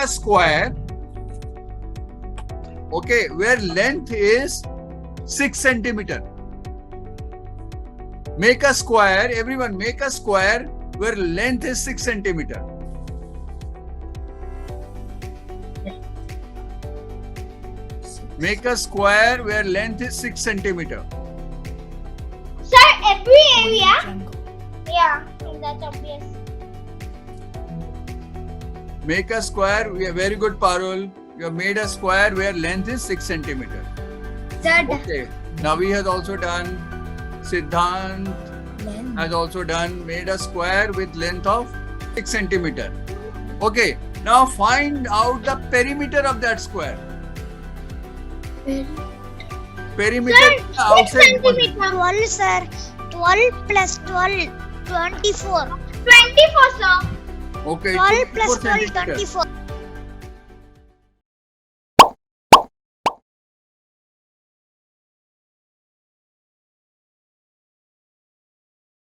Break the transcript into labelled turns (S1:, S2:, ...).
S1: a square, okay, where length is 6 centimeter. Make a square, everyone make a square where length is 6 centimeter. Make a square where length is 6 centimeter.
S2: Sir, every area. Yeah, that's obvious.
S1: Make a square, very good Parul. You have made a square where length is 6 centimeter.
S2: Sir,
S1: Okay, Navi has also done, Siddhant has also done, made a square with length of 6 centimeter. Okay, now find out the perimeter of that square. Perimeter
S2: Sir,
S1: outside.
S2: 6 centimeter.
S3: 12, sir. 12 plus 12, 24.
S2: 24, sir.
S1: Okay,
S3: 12 plus 12,
S1: centimeter.
S3: 24.